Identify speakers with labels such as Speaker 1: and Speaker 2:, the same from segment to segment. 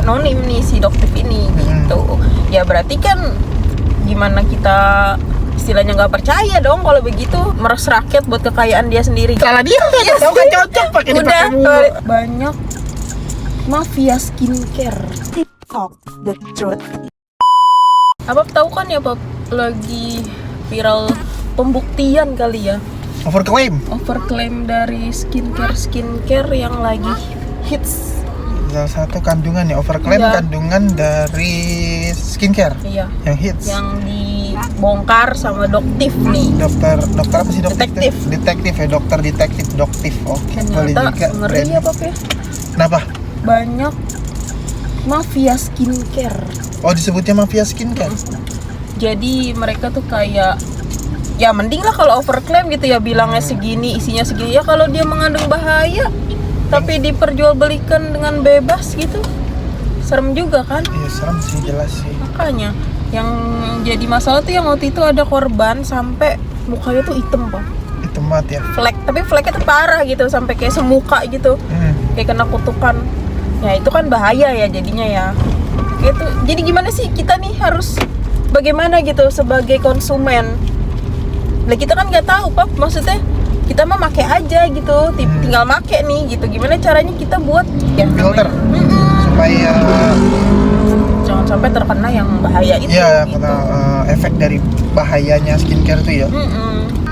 Speaker 1: anonim nih si Doktif ini gitu. Ya berarti kan gimana kita istilahnya nggak percaya dong kalau begitu, meres rakyat buat kekayaan dia sendiri.
Speaker 2: Salah dia,
Speaker 1: Yes.
Speaker 2: tahu kan cocok pakai
Speaker 1: Udah
Speaker 2: dipakai mulu.
Speaker 1: banyak mafia skincare. TikTok the truth. Abang tahu kan ya Pap, lagi viral pembuktian kali ya, overclaim dari skincare yang lagi hits.
Speaker 2: Salah satu kandungan ya, overclaim
Speaker 1: Iya.
Speaker 2: kandungan dari skincare
Speaker 1: Iya.
Speaker 2: yang hits.
Speaker 1: Yang dibongkar sama Doktif nih.
Speaker 2: Dokter apa sih dokter?
Speaker 1: Detektif
Speaker 2: Ya, dokter detektif Doktif. Oke, boleh
Speaker 1: Ternyata
Speaker 2: juga.
Speaker 1: ngeri ya Pap ya.
Speaker 2: Kenapa?
Speaker 1: Banyak mafia skincare.
Speaker 2: Oh, disebutnya mafia skincare.
Speaker 1: Jadi mereka tuh kayak, ya mending lah kalau overclaim gitu ya, bilangnya segini, isinya segini. Ya kalau dia mengandung bahaya tapi diperjualbelikan dengan bebas gitu, serem juga kan.
Speaker 2: Iya, serem sih, jelas sih.
Speaker 1: Makanya yang jadi masalah tuh yang waktu itu ada korban sampai mukanya tuh hitam Pak,
Speaker 2: Itu banget ya.
Speaker 1: flek, tapi fleknya tuh parah gitu, sampai kayak semuka gitu, kayak kena kutukan. Ya itu kan bahaya ya jadinya ya. Gitu. Jadi gimana sih kita nih harus bagaimana gitu sebagai konsumen? Lah kita kan nggak tahu Pak, maksudnya kita mah make aja gitu, tinggal make nih gitu. Gimana caranya kita buat ya
Speaker 2: Filter supaya
Speaker 1: jangan sampai terkena yang bahaya itu
Speaker 2: ya
Speaker 1: gitu.
Speaker 2: kena efek dari bahayanya skincare tuh ya.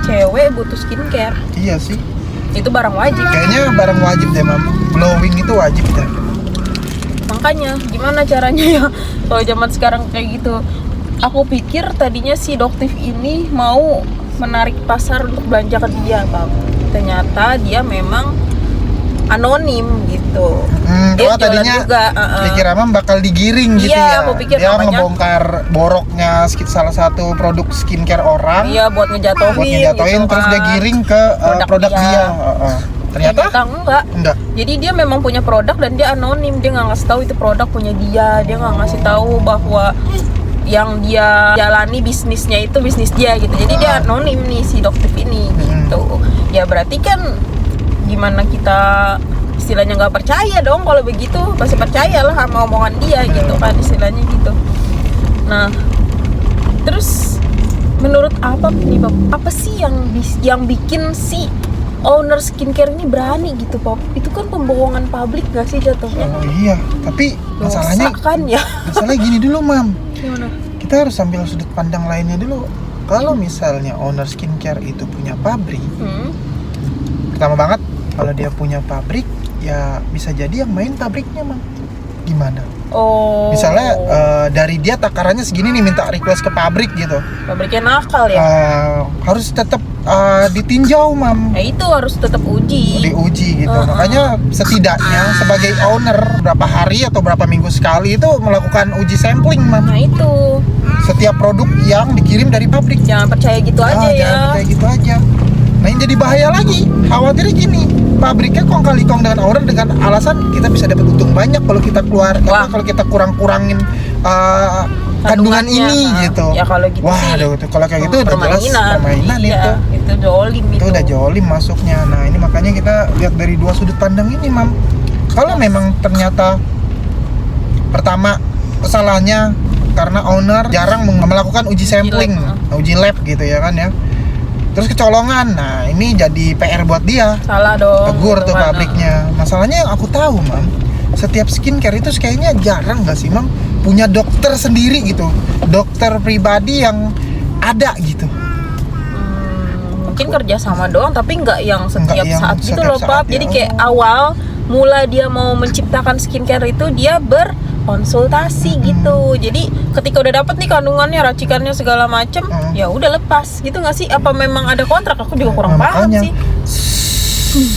Speaker 1: Cewek butuh skincare,
Speaker 2: Iya sih.
Speaker 1: itu barang wajib.
Speaker 2: Kayaknya barang wajib deh, Mam. Glowing itu wajib deh.
Speaker 1: Makanya gimana caranya ya kalau zaman sekarang kayak gitu. Aku pikir tadinya si Doktif ini mau menarik pasar untuk belanja ke dia, Pak. Ternyata dia memang anonim gitu. Dia jualan
Speaker 2: Tadinya
Speaker 1: juga.
Speaker 2: pikir Mam bakal digiring gitu
Speaker 1: Iya,
Speaker 2: ya.
Speaker 1: aku pikir
Speaker 2: dia
Speaker 1: namanya
Speaker 2: ngebongkar boroknya salah satu produk skincare orang.
Speaker 1: Iya, buat ngejatuhin gitu,
Speaker 2: terus dia
Speaker 1: kan.
Speaker 2: giring ke produk dia. Ternyata enggak.
Speaker 1: Jadi dia memang punya produk dan dia anonim, dia nggak ngasih tahu itu produk punya dia nggak ngasih tahu bahwa yang dia jalani bisnisnya itu bisnis dia gitu. Jadi dia anonim nih si Doktif ini gitu. Ya berarti kan gimana kita istilahnya nggak percaya dong kalau begitu, pasti percayalah sama omongan dia gitu kan istilahnya gitu. Nah terus menurut apa nih Bob, apa sih yang bikin si owner skincare ini berani gitu Pop? Itu kan pembohongan publik gak sih jatuhnya?
Speaker 2: Oh iya, tapi masalahnya
Speaker 1: dosa kan ya.
Speaker 2: masalahnya gini dulu Mam,
Speaker 1: Gimana?
Speaker 2: kita harus ambil sudut pandang lainnya dulu. Kalau misalnya owner skincare itu punya pabrik, pertama banget kalau dia punya pabrik, ya bisa jadi yang main pabriknya Mam. Gimana?
Speaker 1: Oh.
Speaker 2: Misalnya dari dia takarannya segini nih, minta request ke pabrik gitu.
Speaker 1: Pabriknya nakal ya?
Speaker 2: Harus tetap ditinjau Mam.
Speaker 1: Ya itu harus tetap
Speaker 2: Diuji gitu. Makanya setidaknya sebagai owner berapa hari atau berapa minggu sekali itu melakukan uji sampling Mam.
Speaker 1: Nah itu
Speaker 2: Setiap produk yang dikirim dari pabrik.
Speaker 1: jangan percaya gitu aja ya.
Speaker 2: Jangan percaya gitu aja. Nah yang jadi bahaya lagi, khawatirnya gini, pabriknya kong kali kong dengan owner dengan alasan kita bisa dapat untung banyak kalau kita kalau kita kurangin kandungan ini gitu.
Speaker 1: Ya kalau gitu
Speaker 2: Wah,
Speaker 1: sih.
Speaker 2: kalau kayak gitu udah jelas permainan
Speaker 1: iya, itu jolim
Speaker 2: itu udah jolim masuknya. Nah ini makanya kita lihat dari dua sudut pandang ini Mam. Kalau memang ternyata pertama kesalahannya karena owner jarang melakukan uji sampling, uji lab gitu ya kan ya. Terus kecolongan, nah ini jadi PR buat dia.
Speaker 1: Salah dong.
Speaker 2: Tegur
Speaker 1: gitu
Speaker 2: tuh
Speaker 1: kan.
Speaker 2: pabriknya. Masalahnya yang aku tahu Mam, setiap skincare itu kayaknya jarang nggak sih Mam punya dokter sendiri gitu, dokter pribadi yang ada gitu.
Speaker 1: Mungkin kerja sama doang, tapi nggak yang setiap saat gitu loh
Speaker 2: setiap
Speaker 1: Pap.
Speaker 2: saat,
Speaker 1: Jadi
Speaker 2: ya.
Speaker 1: kayak awal mula dia mau menciptakan skincare itu dia berkonsultasi gitu. Jadi ketika udah dapet nih kandungannya, racikannya segala macem, ya udah lepas gitu nggak sih? Apa memang ada kontrak? Aku juga kurang paham
Speaker 2: makanya,
Speaker 1: sih.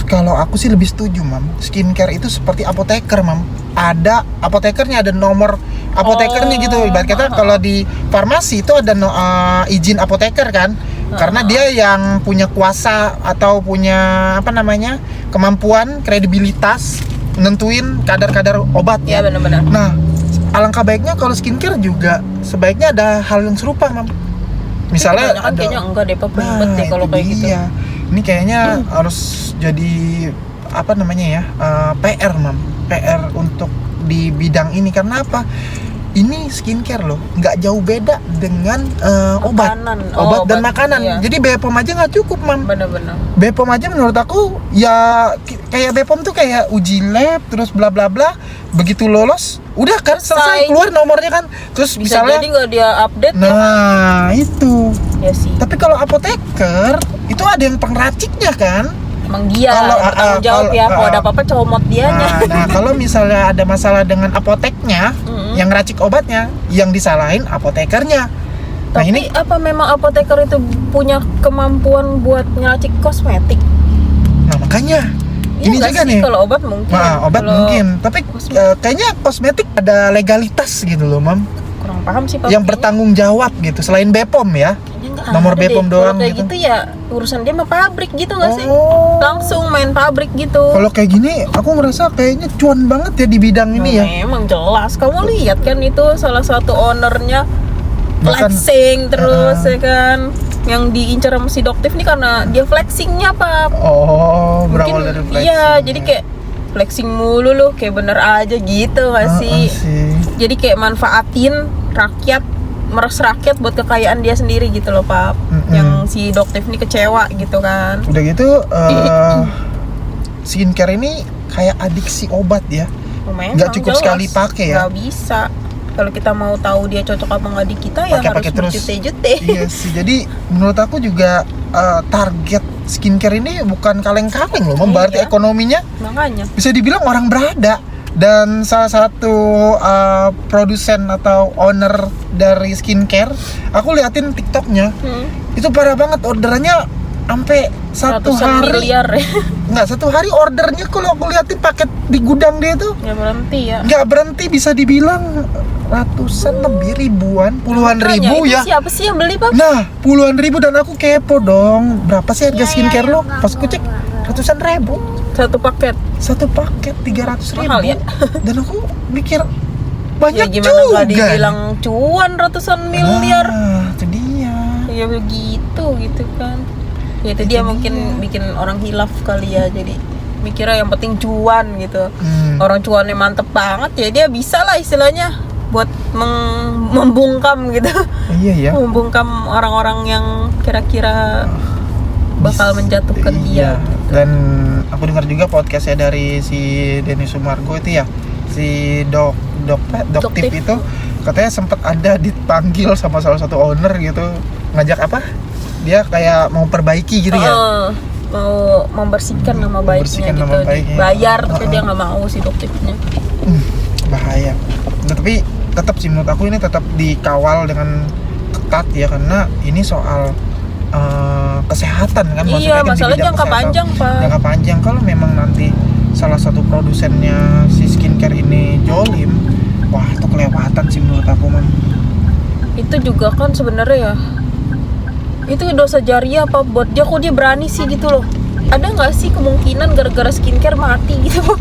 Speaker 2: Kalau aku sih lebih setuju Mam, skincare itu seperti apoteker Mam. Ada apotekernya, ada nomor apotekernya gitu. Ibarat kata kalau di farmasi itu ada izin apoteker kan. Karena dia yang punya kuasa atau punya kemampuan, kredibilitas nentuin kadar-kadar obat
Speaker 1: ya. Iya benar-benar.
Speaker 2: Nah, alangkah baiknya kalau skincare juga sebaiknya ada hal yang serupa Mam. Misalnya
Speaker 1: kan kayaknya enggak deh Pap, ribet deh kalau kayak gitu.
Speaker 2: Ini kayaknya harus jadi PR Mam. PR untuk di bidang ini. Karena apa? Ini skincare loh, nggak jauh beda dengan obat dan makanan.
Speaker 1: Iya.
Speaker 2: Jadi BPOM aja nggak cukup, Mam.
Speaker 1: Bener-bener.
Speaker 2: BPOM aja menurut aku ya kayak BPOM tuh kayak uji lab terus bla bla bla. Begitu lolos, udah kan selesai, keluar nomornya kan. Terus
Speaker 1: Bisa
Speaker 2: misalnya
Speaker 1: jadi nggak dia update.
Speaker 2: nah itu.
Speaker 1: Ya sih.
Speaker 2: Tapi kalau apoteker itu ada yang pengraciknya kan.
Speaker 1: Emang dia
Speaker 2: Kalau,
Speaker 1: bertanggung jawab ya. Kalau ada apa-apa comot dianya.
Speaker 2: Nah, kalau misalnya ada masalah dengan apoteknya, yang racik obatnya, yang disalahin apotekernya. Nah,
Speaker 1: Tapi
Speaker 2: ini
Speaker 1: apa memang apoteker itu punya kemampuan buat ngeracik kosmetik?
Speaker 2: nah makanya
Speaker 1: Iya
Speaker 2: ini
Speaker 1: nggak
Speaker 2: juga
Speaker 1: sih?
Speaker 2: nih.
Speaker 1: Kalau obat mungkin.
Speaker 2: Nah, obat
Speaker 1: Kalau
Speaker 2: mungkin, tapi kayaknya kosmetik ada legalitas gitu loh, Mam.
Speaker 1: kurang paham sih Pak.
Speaker 2: Yang bertanggung jawab gitu selain BPOM ya. Nomor BPOM doang
Speaker 1: kayak
Speaker 2: gitu.
Speaker 1: gitu ya urusan dia sama pabrik gitu nggak sih?
Speaker 2: Oh.
Speaker 1: Langsung main pabrik gitu.
Speaker 2: Kalau kayak gini aku merasa kayaknya cuan banget ya di bidang ini ya.
Speaker 1: Memang jelas. Kamu lihat kan itu salah satu ownernya
Speaker 2: Bahkan-
Speaker 1: flexing terus ya kan. Yang diincar sama si Doktif nih karena dia flexingnya Pak.
Speaker 2: Oh, berawal dari flexing.
Speaker 1: Iya, jadi kayak flexing mulu loh, kayak bener aja gitu nggak sih? Jadi kayak manfaatin rakyat, meres rakyat buat kekayaan dia sendiri gitu loh Pak. Yang si Doktif ini kecewa gitu kan.
Speaker 2: Udah gitu skincare ini kayak adiksi obat ya.
Speaker 1: Memang
Speaker 2: Nggak cukup
Speaker 1: jelas.
Speaker 2: sekali pakai ya.
Speaker 1: Nggak bisa. Kalau kita mau tahu dia cocok apa nggak di kita ya harus
Speaker 2: Pakai terus.
Speaker 1: berjute-jute.
Speaker 2: Iya sih. Jadi menurut aku juga target skincare ini bukan kaleng-kaleng loh, berarti
Speaker 1: Iya.
Speaker 2: ekonominya
Speaker 1: Makanya.
Speaker 2: bisa dibilang orang berada. Dan salah satu produsen atau owner dari skincare, aku liatin TikToknya, itu parah banget orderannya sampai satu
Speaker 1: Ratusan
Speaker 2: hari.
Speaker 1: miliar ya.
Speaker 2: Nggak, satu hari ordernya kalau aku liatin paket di gudang dia tuh
Speaker 1: Ya berhenti ya.
Speaker 2: nggak berhenti, bisa dibilang ratusan lebih, ribuan, puluhan
Speaker 1: Makanya,
Speaker 2: ribu
Speaker 1: itu
Speaker 2: ya.
Speaker 1: siapa sih yang beli Pak?
Speaker 2: Nah, puluhan ribu, dan aku kepo dong, berapa sih harga skincare lo? Pas aku cek ratusan ribu.
Speaker 1: Satu paket.
Speaker 2: Satu paket 300.000.
Speaker 1: Mahal ya?
Speaker 2: Dan aku mikir
Speaker 1: Ya
Speaker 2: banyak
Speaker 1: gimana
Speaker 2: juga.
Speaker 1: nggak dibilang cuan ratusan miliar?
Speaker 2: Itu dia.
Speaker 1: Ya begitu gitu kan. Ya itu dia mungkin bikin orang hilaf kali ya. Jadi mikirnya yang penting cuan gitu. Orang cuannya mantep banget ya dia bisa lah istilahnya buat membungkam gitu.
Speaker 2: Iya ya.
Speaker 1: Membungkam orang-orang yang kira-kira bakal menjatuhkan dia.
Speaker 2: Dan aku dengar juga podcastnya dari si Denny Sumargo itu ya, si Doktif itu katanya sempat ada dipanggil sama salah satu owner gitu, ngajak apa? Dia kayak mau perbaiki gitu ya.
Speaker 1: Mau membersihkan nama baiknya gitu, bayar tapi dia nggak mau si Doktifnya.
Speaker 2: Bahaya. Nah, tapi tetap sih menurut aku ini tetap dikawal dengan ketat ya, karena ini soal kesehatan kan.
Speaker 1: Iya,
Speaker 2: kan
Speaker 1: masalah jangka panjang Pak.
Speaker 2: Jangka panjang, kalau memang nanti salah satu produsennya si skincare ini jolim, wah itu kelewatan sih menurut aku, Mam.
Speaker 1: Itu juga kan sebenarnya ya, itu dosa jariah apa buat dia, kok dia berani sih gitu loh. Ada nggak sih kemungkinan gara-gara skincare mati gitu?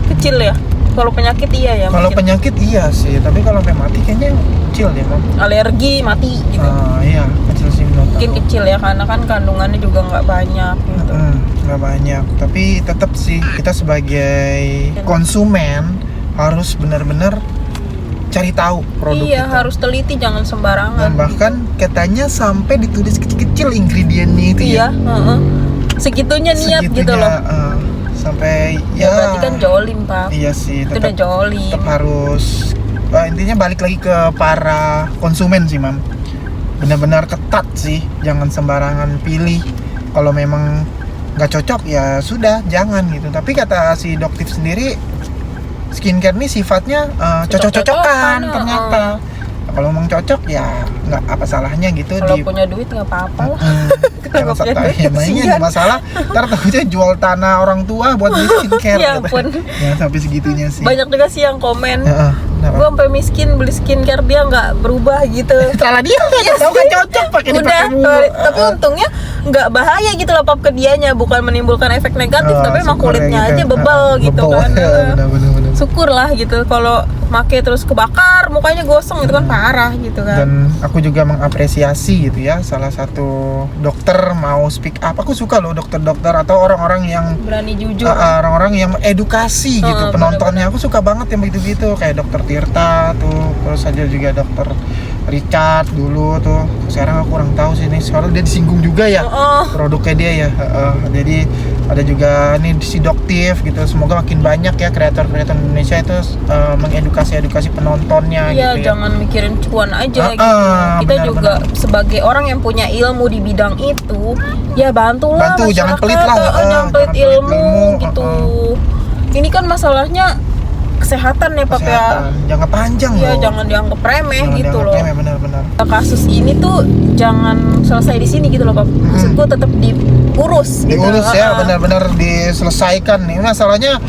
Speaker 1: Kecil ya. Kalau penyakit iya ya.
Speaker 2: Kalau
Speaker 1: mungkin.
Speaker 2: penyakit iya sih, tapi kalau sampai mati kayaknya kecil deh, Mam.
Speaker 1: Alergi mati gitu.
Speaker 2: Iya, kecil sih menurut
Speaker 1: Mungkin
Speaker 2: aku.
Speaker 1: kecil ya karena kan kandungannya juga nggak banyak gitu.
Speaker 2: Nggak banyak, tapi tetap sih kita sebagai konsumen harus benar-benar cari tahu produk
Speaker 1: Iya,
Speaker 2: kita.
Speaker 1: harus teliti, jangan sembarangan.
Speaker 2: Dan bahkan katanya sampai ditulis kecil-kecil ingredientnya itu
Speaker 1: Iya,
Speaker 2: ya.
Speaker 1: segitunya niat gitu loh.
Speaker 2: Sampai
Speaker 1: Ya berarti kan jolim Pak.
Speaker 2: Iya sih,
Speaker 1: Itu udah jolim.
Speaker 2: tetap harus intinya balik lagi ke para konsumen sih, Mam. Benar-benar ketat sih, jangan sembarangan pilih. Kalau memang nggak cocok ya sudah, jangan gitu. Tapi kata si Doktif sendiri, skincare ini sifatnya cocok-cocokan ternyata. Kalau emang cocok ya nggak apa salahnya gitu.
Speaker 1: Kalau punya duit nggak apa-apa lah.
Speaker 2: Jangan sampai mainnya ada masalah, ntar takutnya jual tanah orang tua buat beli skincare.
Speaker 1: Ya ampun.
Speaker 2: Jangan sampai segitunya sih.
Speaker 1: Banyak juga sih yang komen,
Speaker 2: Kenapa?
Speaker 1: gue sampai miskin beli skincare dia nggak berubah gitu.
Speaker 2: Salah dia, tahu kan cocok pakai
Speaker 1: Udah,
Speaker 2: dipakai mulu.
Speaker 1: tapi untungnya nggak bahaya gitu loh Pap ke dianya, bukan menimbulkan efek negatif, tapi emang
Speaker 2: syukur ya
Speaker 1: kulitnya
Speaker 2: gitu.
Speaker 1: aja bebal gitu
Speaker 2: Bebal,
Speaker 1: kan.
Speaker 2: ya, benar-benar.
Speaker 1: syukurlah gitu. Kalau make terus kebakar, mukanya gosong itu kan parah gitu kan.
Speaker 2: Dan aku juga mengapresiasi gitu ya, salah satu dokter mau speak up. Aku suka loh dokter-dokter atau orang-orang yang
Speaker 1: Berani jujur.
Speaker 2: orang-orang yang edukasi gitu penontonnya. Aku suka banget yang begitu-begitu, kayak dokter Tirta tuh, terus aja juga dokter Richard dulu tuh. Sekarang aku kurang tahu sih nih, soalnya dia disinggung juga ya produknya dia ya. Jadi ada juga nih si Doktif gitu. Semoga makin banyak ya kreator-kreator Indonesia itu mengedukasi penontonnya
Speaker 1: Iya,
Speaker 2: gitu ya.
Speaker 1: jangan mikirin cuan aja gitu. Kita
Speaker 2: benar,
Speaker 1: juga sebagai orang yang punya ilmu di bidang itu, ya bantulah
Speaker 2: Bantu, jangan
Speaker 1: masyarakat.
Speaker 2: pelit lah,
Speaker 1: Jangan pelit ilmu gitu.
Speaker 2: uh.
Speaker 1: Ini kan masalahnya kesehatan ya Pap ya.
Speaker 2: Kesehatan, jangan panjang
Speaker 1: Iya,
Speaker 2: loh.
Speaker 1: jangan dianggap remeh
Speaker 2: Jangan
Speaker 1: gitu
Speaker 2: dianggap
Speaker 1: loh.
Speaker 2: remeh, benar-benar.
Speaker 1: Kasus ini tuh jangan selesai di sini gitu loh Pap. Maksudku tetap diurus gitu.
Speaker 2: Diurus ya, benar-benar diselesaikan nih. Masalahnya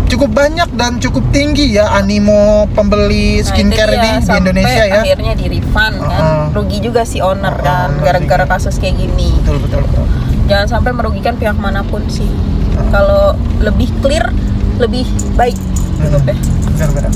Speaker 2: cukup banyak dan cukup tinggi ya animo pembeli skincare
Speaker 1: itu dia,
Speaker 2: ini di
Speaker 1: sampai
Speaker 2: Indonesia ya.
Speaker 1: akhirnya di refund kan. Rugi juga si owner kan
Speaker 2: rugi.
Speaker 1: gara-gara kasus kayak gini.
Speaker 2: Betul.
Speaker 1: Jangan sampai merugikan pihak manapun sih. Kalau lebih clear, lebih baik gitu deh.
Speaker 2: Benar.